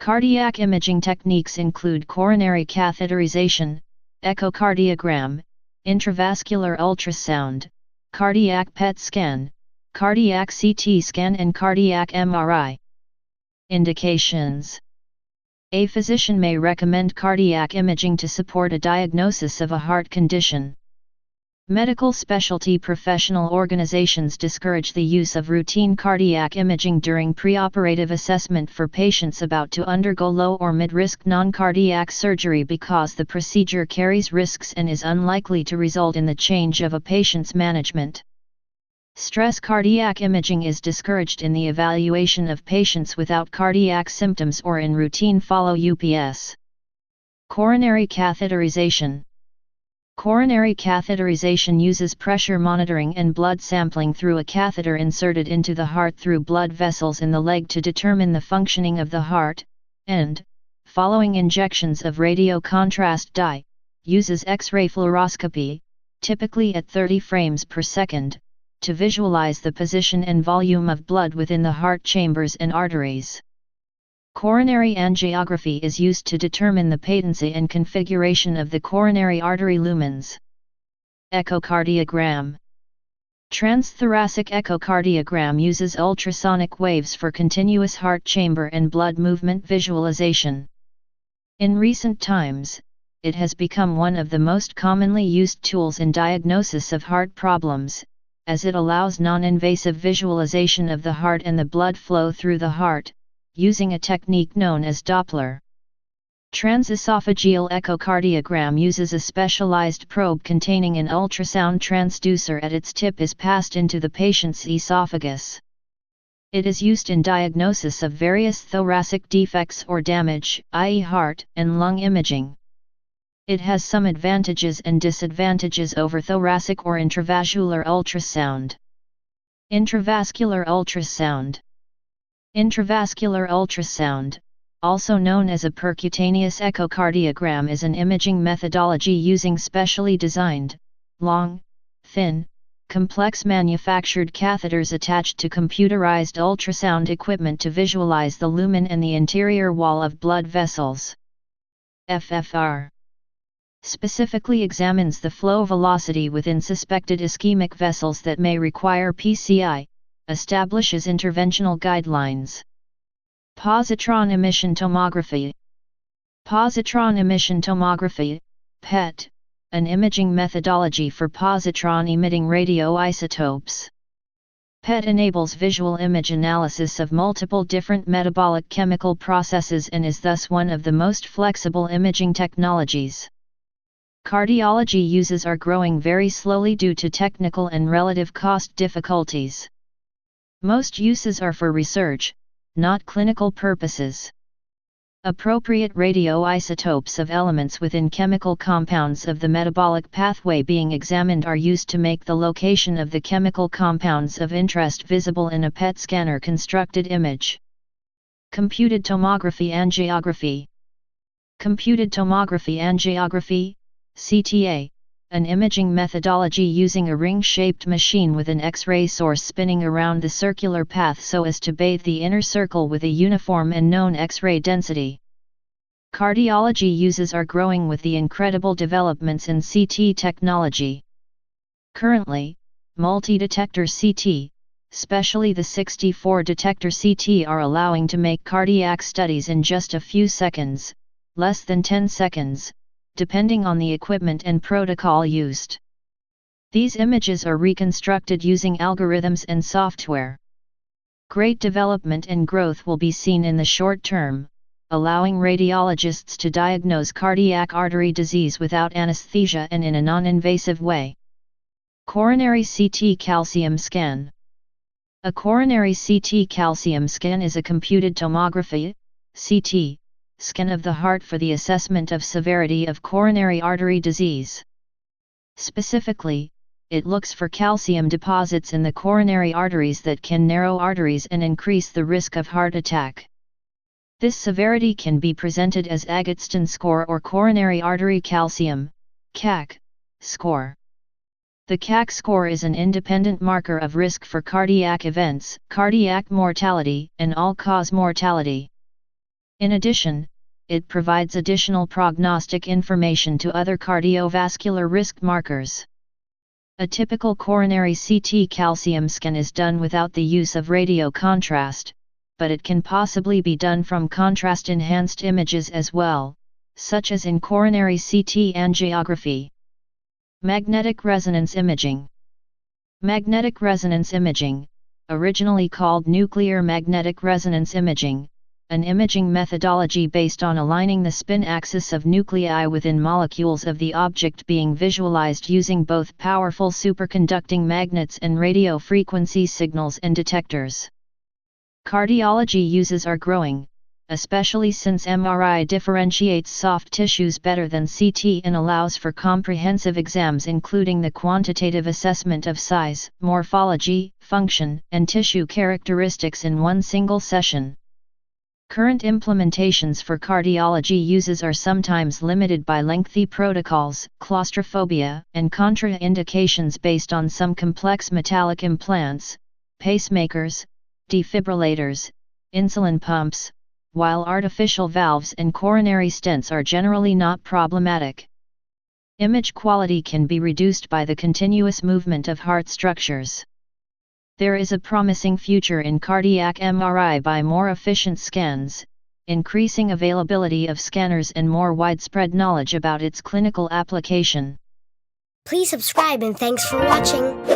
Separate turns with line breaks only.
Cardiac imaging techniques include coronary catheterization, echocardiogram, intravascular ultrasound, cardiac PET scan, cardiac CT scan and cardiac MRI. Indications. A physician may recommend cardiac imaging to support a diagnosis of a heart condition. Medical specialty professional organizations discourage the use of routine cardiac imaging during preoperative assessment for patients about to undergo low or mid-risk non-cardiac surgery because the procedure carries risks and is unlikely to result in the change of a patient's management. Stress cardiac imaging is discouraged in the evaluation of patients without cardiac symptoms or in routine follow-ups. Coronary catheterization. Coronary catheterization uses pressure monitoring and blood sampling through a catheter inserted into the heart through blood vessels in the leg to determine the functioning of the heart, and, following injections of radiocontrast dye, uses X-ray fluoroscopy, typically at 30 frames per second, to visualize the position and volume of blood within the heart chambers and arteries. Coronary angiography is used to determine the patency and configuration of the coronary artery lumens. Echocardiogram. Transthoracic echocardiogram uses ultrasonic waves for continuous heart chamber and blood movement visualization. In recent times, it has become one of the most commonly used tools in diagnosis of heart problems, as it allows non-invasive visualization of the heart and the blood flow through the heart, using a technique known as Doppler. Transesophageal echocardiogram uses a specialized probe containing an ultrasound transducer at its tip is passed into the patient's esophagus. It is used in diagnosis of various thoracic defects or damage, i.e. heart and lung imaging. It has some advantages and disadvantages over thoracic or intravascular ultrasound. Intravascular ultrasound. Intravascular ultrasound, also known as a percutaneous echocardiogram, is an imaging methodology using specially designed, long, thin, complex manufactured catheters attached to computerized ultrasound equipment to visualize the lumen and the interior wall of blood vessels. FFR specifically examines the flow velocity within suspected ischemic vessels that may require PCI, establishes interventional guidelines. Positron emission tomography. Positron emission tomography, PET, an imaging methodology for positron-emitting radioisotopes. PET enables visual image analysis of multiple different metabolic chemical processes and is thus one of the most flexible imaging technologies. Cardiology uses are growing very slowly due to technical and relative cost difficulties. Most uses are for research, not clinical purposes. Appropriate radioisotopes of elements within chemical compounds of the metabolic pathway being examined are used to make the location of the chemical compounds of interest visible in a PET scanner constructed image. Computed tomography angiography. Computed tomography angiography, CTA, an imaging methodology using a ring-shaped machine with an X-ray source spinning around the circular path so as to bathe the inner circle with a uniform and known X-ray density. Cardiology uses are growing with the incredible developments in CT technology. Currently, multi-detector CT, especially the 64-detector CT, are allowing to make cardiac studies in just a few seconds, less than 10 seconds, depending on the equipment and protocol used. These images are reconstructed using algorithms and software. Great development and growth will be seen in the short term, allowing radiologists to diagnose cardiac artery disease without anesthesia and in a non-invasive way. Coronary CT calcium scan. A coronary CT calcium scan is a computed tomography, CT, scan of the heart for the assessment of severity of coronary artery disease. Specifically, it looks for calcium deposits in the coronary arteries that can narrow arteries and increase the risk of heart attack. This severity can be presented as Agatston score or coronary artery calcium, CAC, score. The CAC score is an independent marker of risk for cardiac events, cardiac mortality, and all-cause mortality. In addition, it provides additional prognostic information to other cardiovascular risk markers. A typical coronary CT calcium scan is done without the use of radio contrast, but it can possibly be done from contrast-enhanced images as well, such as in coronary CT angiography. Magnetic resonance imaging. Magnetic resonance imaging, originally called nuclear magnetic resonance imaging, an imaging methodology based on aligning the spin axis of nuclei within molecules of the object being visualized using both powerful superconducting magnets and radio frequency signals and detectors. Cardiology uses are growing, especially since MRI differentiates soft tissues better than CT and allows for comprehensive exams including the quantitative assessment of size, morphology, function, and tissue characteristics in one single session. Current implementations for cardiology uses are sometimes limited by lengthy protocols, claustrophobia, and contraindications based on some complex metallic implants, pacemakers, defibrillators, insulin pumps, while artificial valves and coronary stents are generally not problematic. Image quality can be reduced by the continuous movement of heart structures. There is a promising future in cardiac MRI by more efficient scans, increasing availability of scanners and more widespread knowledge about its clinical application.
Please subscribe and thanks for watching.